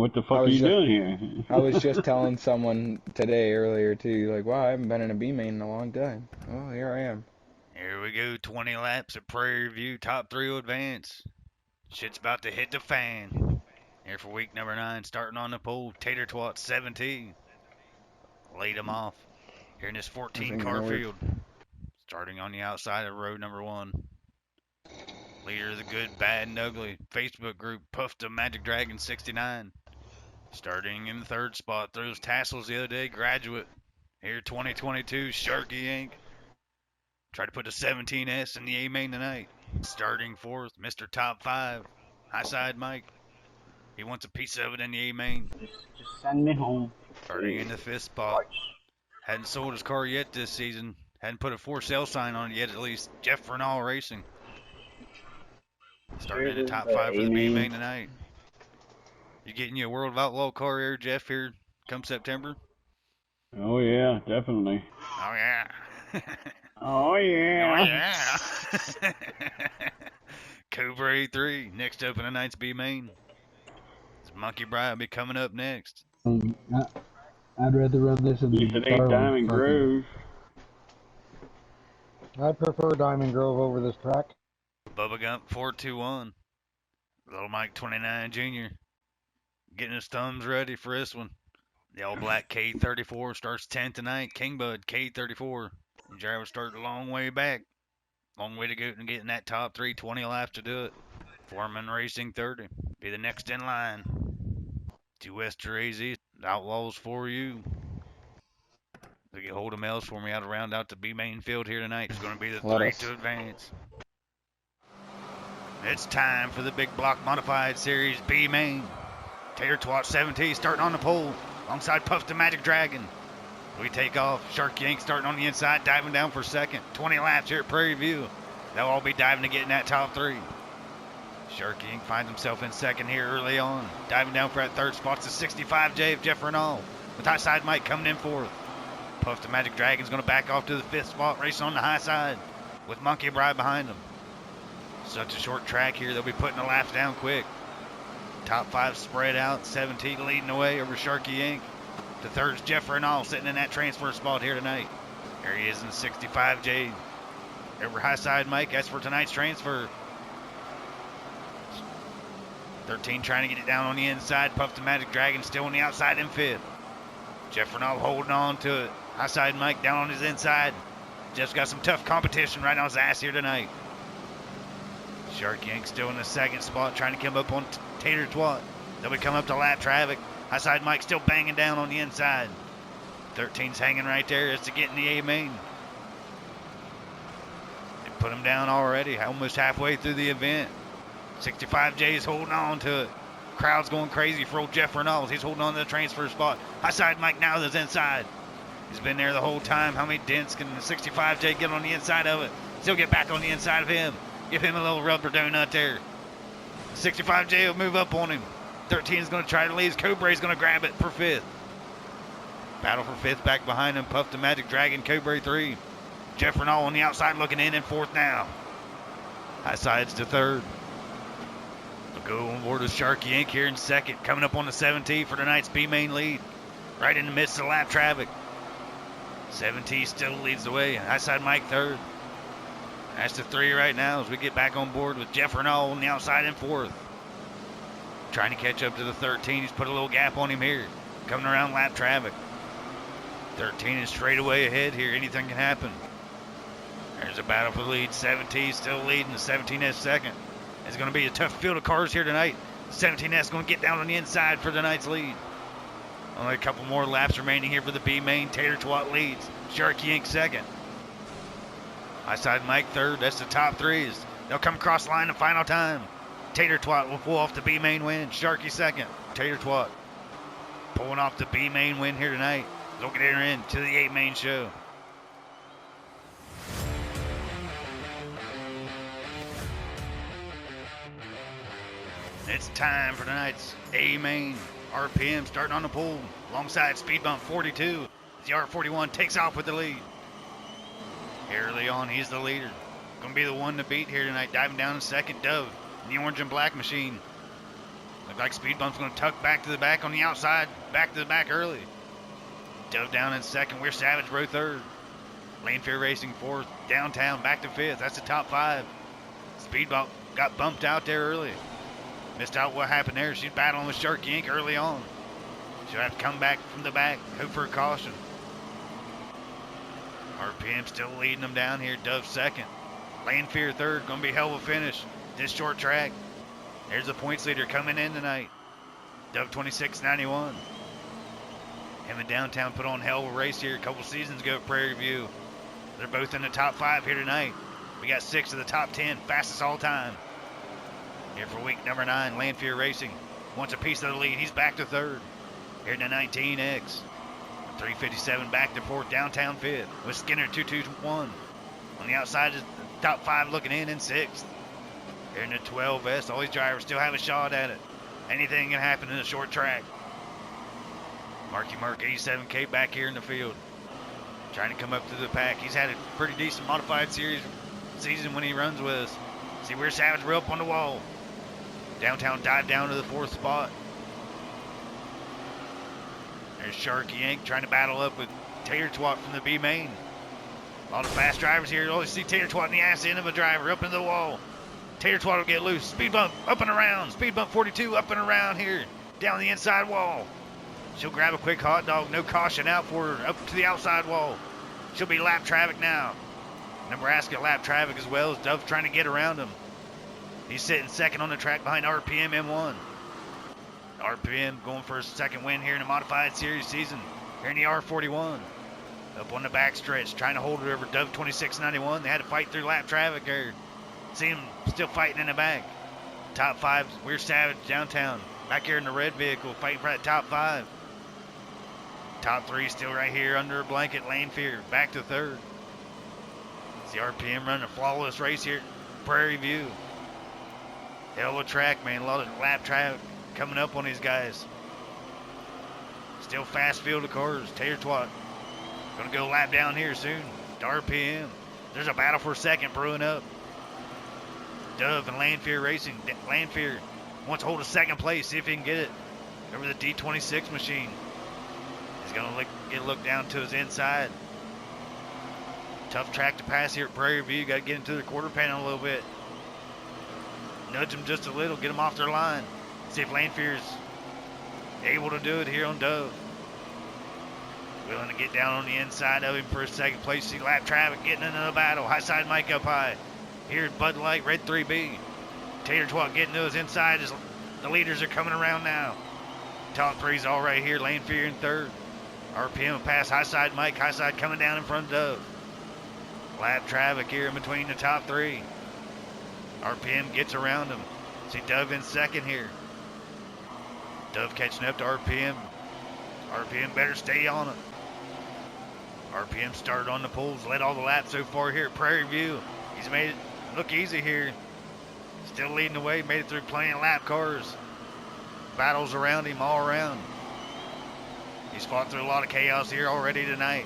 What the fuck are you doing here? I was just telling someone today earlier too, like, wow, I haven't been in a B main in a long time. Well, here I am. Here we go, 20 laps at Prairie View, top 3 will advance. Shit's about to hit the fan. Here for week number 9, starting on the pole, Tater Twat 17. Lead them off. Here in this 14 car field. Starting on the outside of road number 1. Leader of the good, bad, and ugly Facebook group, Puff the Magic Dragon 69. Starting in the 3rd spot, throws tassels the other day, Graduate. Here 2022, Sharky Inc. Try to put the 17S in the A main tonight. Starting 4th, Mr. Top 5, Highside Mike. He wants a piece of it in the A main. Just send me home. Starting in the 5th spot. Hadn't sold his car yet this season. Hadn't put a for sale sign on it yet, at least. Jeff Vernal Racing. Starting in the top 5 for the B main tonight. You getting you a World of Outlaw car here, Jeff, here come September? Oh yeah, definitely. Oh yeah. Oh yeah. Oh yeah. Cobra 3 next up in the night's B main. Monkey Bride will be coming up next. I'd rather run this in the If it ain't Diamond Grove. I'd prefer Diamond Grove over this track. Bubba Gump 421. Little Mike 29 Jr. Getting his thumbs ready for this one. The all black K34 starts 10th tonight. King Bud K34. The driver started a long way back. Long way to go and getting that top 3, 20 laps to do it. Foreman Racing 30. Be the next in line. 2 Wester AZ. Outlaws for you. They get hold of Mel's for me out to round out the B main field here tonight. It's going to be the 3 to advance. It's time for the big block modified series B main. Tater Twat 17 starting on the pole alongside Puff the Magic Dragon. We take off. Shark Yank starting on the inside, diving down for 2nd. 20 laps here at Prairie View. They'll all be diving to get in that top 3. Shark Yank finds himself in 2nd here early on. Diving down for that 3rd spot's the 65J of Jeff Renal. With high side Mike coming in 4th. Puff the Magic Dragon's going to back off to the 5th spot, racing on the high side with Monkey Bride behind him. Such a short track here, they'll be putting the laps down quick. Top 5 spread out, 17 leading the way over Sharky Inc. The 3rd's Jeff Renal sitting in that transfer spot here tonight. There he is in the 65J. Over high side Mike, that's for tonight's transfer. 13 trying to get it down on the inside. Puff the Magic Dragon still on the outside in 5th. Jeff Renal holding on to it. High side Mike down on his inside. Jeff's got some tough competition right on his ass here tonight. Shark Yank still in the 2nd spot trying to come up on Tater Twat. They'll be coming up to lap traffic. High side Mike still banging down on the inside. 13's hanging right there just to get in the A main. They put him down already, almost halfway through the event. 65J's holding on to it. Crowd's going crazy for old Jeff Renal. He's holding on to the transfer spot. High side Mike now is inside. He's been there the whole time. How many dents can the 65J get on the inside of it? Still get back on the inside of him. Give him a little rubber donut there. 65J will move up on him. 13 is going to try to leave. Cobra is going to grab it for 5th. Battle for 5th back behind him. Puff the Magic Dragon, Cobra 3. Jeff Renal on the outside looking in 4th now. High side's to 3rd. We'll go on board with Sharky Inc. here in 2nd. Coming up on the 17 for tonight's B main lead. Right in the midst of lap traffic. 17 still leads the way. High side Mike 3rd. That's the 3 right now as we get back on board with Jeff Renal on the outside in 4th. Trying to catch up to the 13. He's put a little gap on him here. Coming around lap traffic. 13 is straight away ahead here. Anything can happen. There's a battle for the lead. 17 still leading. The 17S 2nd. It's going to be a tough field of cars here tonight. The 17S going to get down on the inside for tonight's lead. Only a couple more laps remaining here for the B main. Tater Twat leads. Sharky Inc. 2nd. High side Mike 3rd. That's the top 3s. They'll come across the line the final time. Tater Twat will pull off the B main win. Sharky 2nd. Tater Twat pulling off the B main win here tonight. They'll get her in to the A main show. It's time for tonight's A main. RPM starting on the pole alongside speed bump 42. The R41 takes off with the lead. Early on, he's the leader. Going to be the one to beat here tonight. Diving down in 2nd, Dove. The orange and black machine. Looked like Speed Bump's going to tuck back to the back on the outside, back to the back early. Dove down in second. We're Savage Bro third. Lane Fear Racing fourth. Downtown back to fifth. That's the top five. Speed Bump got bumped out there early. Missed out what happened there. She's battling with Sharky Inc. early on. She'll have to come back from the back. Hope for a caution. RPM still leading them down here. Dove second. Lane Fear third. Going to be a hell of a finish. This short track. There's the points leader coming in tonight. Dove 26.91. Him and Downtown put on a hell of a race here a couple seasons ago at Prairie View. They're both in the top 5 here tonight. We got 6 of the top 10 fastest all time. Here for week number 9, Land Fear Racing wants a piece of the lead. He's back to third. Here in the 19X. 357 back to fourth. Downtown fifth with Skinner 221. On the outside is the top 5 looking in 6th. Here in the 12S, all these drivers still have a shot at it. Anything can happen in a short track. Marky Mark 87K back here in the field. Trying to come up through the pack. He's had a pretty decent modified series season when he runs with us. See, we're Savage. We're up on the wall. Downtown dive down to the 4th spot. There's Sharky Inc. trying to battle up with Tater Twat from the B main. A lot of fast drivers here. You always see Tater Twat in the ass end of a driver up into the wall. Tater Twat will get loose. Speed Bump up and around. Speed Bump 42 up and around here. Down the inside wall. She'll grab a quick hot dog. No caution out for her. Up to the outside wall. She'll be lap traffic now. Nebraska lap traffic as well as Dove trying to get around him. He's sitting second on the track behind RPM M1. RPM going for his second win here in the modified series season. Here in the R41. Up on the back stretch, trying to hold it over Dove 26.91. They had to fight through lap traffic there. See him still fighting in the back. Top 5, we're Savage Downtown. Back here in the red vehicle, fighting for that top 5. Top 3 still right here under a blanket. Lane Fear back to third. See RPM running a flawless race here at Prairie View. Hell of a track, man. A lot of lap traffic coming up on these guys. Still fast field of cars. Tater Twat gonna go lap down here soon to RPM. There's a battle for second brewing up. Dove and Land Fear Racing. Land Fear wants to hold a second place, see if he can get it over the D26 machine. He's gonna look down to his inside. Tough track to pass here at Prairie View. Got to get into the quarter panel a little bit. Nudge them just a little, get them off their line. See if Lane Fear's able to do it here on Dove. Willing to get down on the inside of him for a second place. See lap traffic getting into the battle. High side Mike up high. Here's Bud Light, Red 3B. Tater Twat getting to his inside as the leaders are coming around now. Top 3's all right here. Lane Fear in third. RPM pass high side Mike. High side coming down in front of Dove. Lap traffic here in between the top 3. RPM gets around him. See Dove in second here. Dove catching up to RPM. RPM better stay on it. RPM started on the pulls, led all the laps so far here at Prairie View. He's made it look easy here. Still leading the way, made it through plenty of lap cars. Battles around him all around. He's fought through a lot of chaos here already tonight.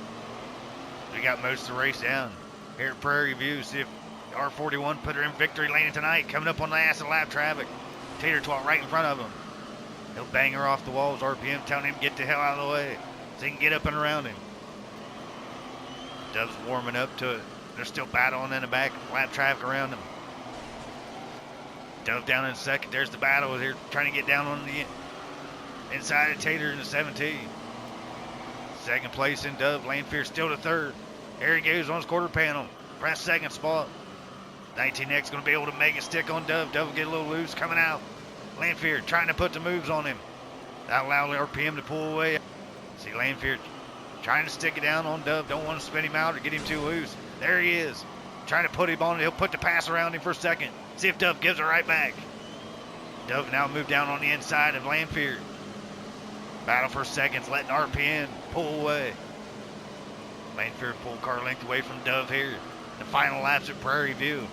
We got most of the race down here at Prairie View. See if R41 put her in victory lane tonight. Coming up on the ass of lap traffic. Tater Twat right in front of him. He'll bang her off the walls. RPM telling him get the hell out of the way so he can get up and around him. Dove's warming up to it. They're still battling in the back. Lap traffic around him. Dove down in second. There's the battle. They're trying to get down on the inside of Tater in the 17. Second place in Dove. Lane Fear still to third. There he goes on his quarter panel. Press second spot. 19X going to be able to make it stick on Dove. Dove will get a little loose coming out. Lane Fear trying to put the moves on him. That allowed RPM to pull away. See Lane Fear trying to stick it down on Dove. Don't want to spin him out or get him too loose. There he is. Trying to put him on it. He'll put the pass around him for a second. See if Dove gives it right back. Dove now moved down on the inside of Lane Fear. Battle for seconds, letting RPM pull away. Lane Fear pulled car length away from Dove here. The final laps at Prairie View.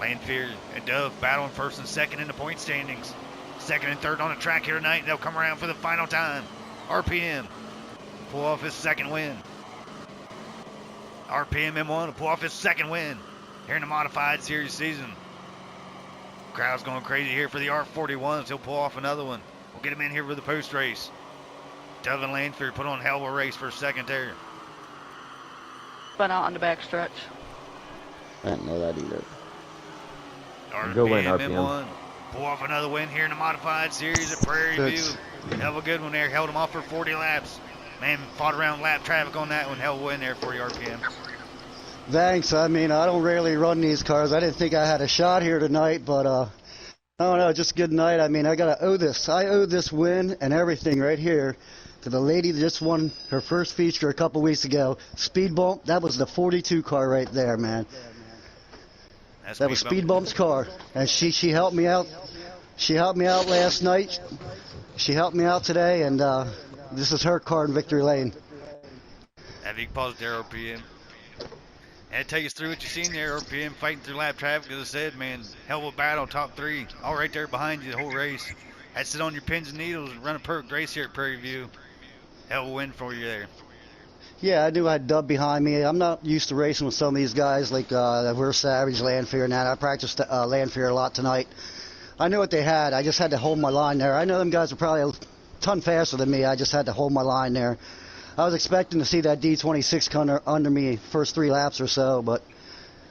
Lane Fear and Dove battling first and second in the point standings. Second and third on the track here tonight. They'll come around for the final time. RPM pull off his second win. RPM M1 will pull off his second win here in the modified series season. Crowd's going crazy here for the R41s. He'll pull off another one. We'll get him in here for the post race. Dove and Landfear put on a hell of a race for a second there. Went out on the back stretch. I didn't know that either. Go win, RPM RPM. M1. Pull off another win here in the modified series at Prairie View. Hell of a good one there. Held him off for 40 laps. Man, fought around lap traffic on that one. Hell of a win there for you, RPM. Thanks. I mean, I don't rarely run these cars. I didn't think I had a shot here tonight, but I don't know, just a good night. I mean, I owe this win and everything right here to the lady that just won her first feature a couple weeks ago. Speed Bump, that was the 42 car right there, man. That was Speed Bump's car, and she helped me out. She helped me out last night. She helped me out today, and this is her car in Victory Lane. Have you paused there, RPM? And take us through what you seen there, RPM, fighting through lap traffic. As I said, man, hell of a battle, top three, all right there behind you the whole race. Had to sit on your pins and needles and run a perfect race here at Prairie View. Hell of a win for you there. Yeah, I knew I had Dub behind me. I'm not used to racing with some of these guys like we're Savage, Landfear, and that. I practiced Landfear a lot tonight. I knew what they had. I just had to hold my line there. I know them guys are probably a ton faster than me. I just had to hold my line there. I was expecting to see that D26 come under me first 3 laps or so, but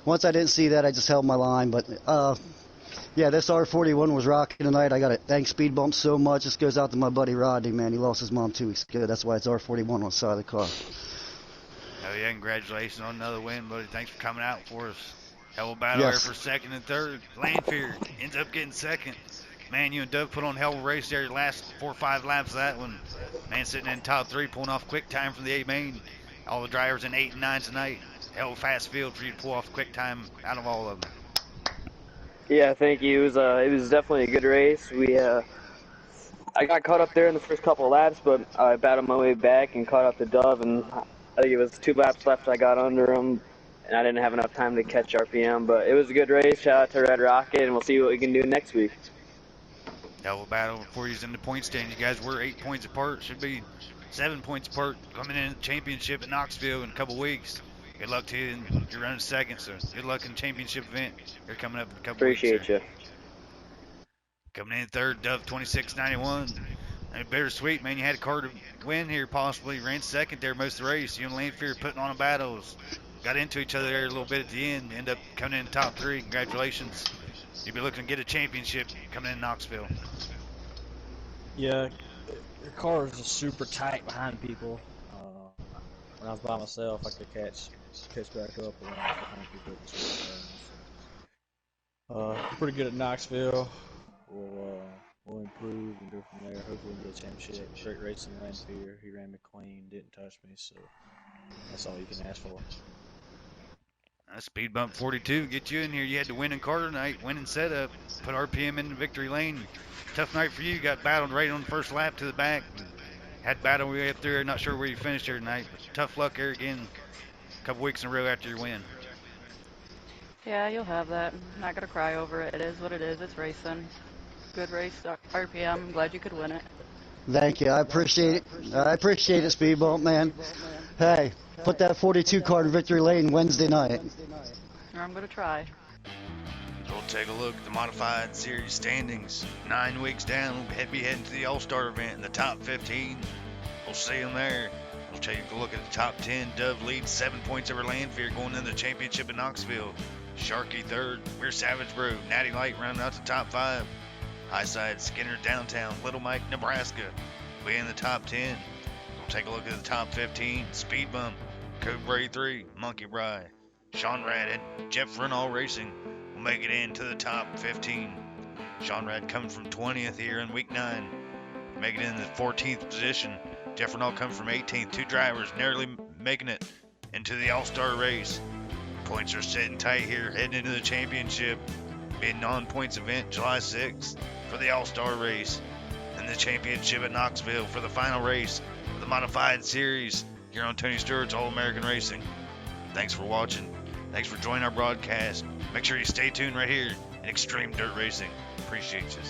once I didn't see that, I just held my line. But yeah, this R41 was rocking tonight. I got to thank Speed Bump so much. This goes out to my buddy Rodney, man. He lost his mom 2 weeks ago. That's why it's R41 on the side of the car. Oh yeah, congratulations on another win, buddy. Thanks for coming out for us. Hell of a battle there for second and third. Landfear ends up getting second. Man, you and Doug put on a hell of a race there. The last 4 or 5 laps of that one. Man, sitting in top 3, pulling off quick time from the 8 main. All the drivers in 8 and 9 tonight. Hell of a fast field for you to pull off quick time out of all of them. Yeah, thank you. It was definitely a good race. I got caught up there in the first couple of laps, but I battled my way back and caught up to Dove, and I think it was 2 laps left. I got under him, and I didn't have enough time to catch RPM. But it was a good race. Shout out to Red Rocket, and we'll see what we can do next week. Hell of a battle before he's in the point stand. You guys were 8 points apart. Should be 7 points apart coming in the championship at Knoxville in a couple weeks. Good luck to you. You're running second, so good luck in the championship event. You're coming up in a couple weeks. Appreciate you. Coming in third, Dove 2691. And bittersweet, man. You had a car to win here, possibly. Ran second there most of the race. You and Landfear putting on a battles. Got into each other there a little bit at the end. End up coming in top 3. Congratulations. You'll be looking to get a championship coming in Knoxville. Yeah, your car is just super tight behind people. When I was by myself, I could catch back up when I was behind people. Pretty good at Knoxville. We'll improve and go from there. Hopefully we'll get a championship. Great racing, Landfear. He ran me clean, didn't touch me, so that's all you can ask for. Speed bump 42, get you in here. You had to win in car tonight, winning setup, put RPM in the victory lane. Tough night for you. Got battled right on the first lap to the back. Had battle way up there. Not sure where you finished here tonight, but tough luck here again. A couple weeks in a row after your win. Yeah, you'll have that. I'm not gonna cry over it. It is what it is. It's racing. Good race, RPM. I'm glad you could win it. Thank you. I appreciate it. I appreciate it, Speed Bump, man. Hey, put that 42 car in Victory Lane Wednesday night. I'm gonna try. We'll take a look at the modified series standings. 9 weeks down, we'll be heading to the All-Star event in the top 15. We'll see them there. We'll take a look at the top 10. Dove leads 7 points over Landfear going into the championship in Knoxville. Sharky third. We're Savage Bro. Natty Light rounding out the top 5. Highside, Skinner, Downtown, Little Mike, Nebraska. We in the top 10. We'll take a look at the top 15. Speed Bump, Cobra 3, Monkey Bride, Sean Rad, and Jeff Renall Racing will make it into the top 15. Sean Rad coming from 20th here in week 9, making it in the 14th position. Jeff Renall coming from 18th. 2 drivers narrowly making it into the All-Star race. Points are sitting tight here, heading into the championship. Be a non-points event July 6th for the All-Star race, and the championship at Knoxville for the final race of the modified series here on Tony Stewart's All-American Racing. Thanks for watching. Thanks for joining our broadcast. Make sure you stay tuned right here in Xtreme Dirt Racing. Appreciate you.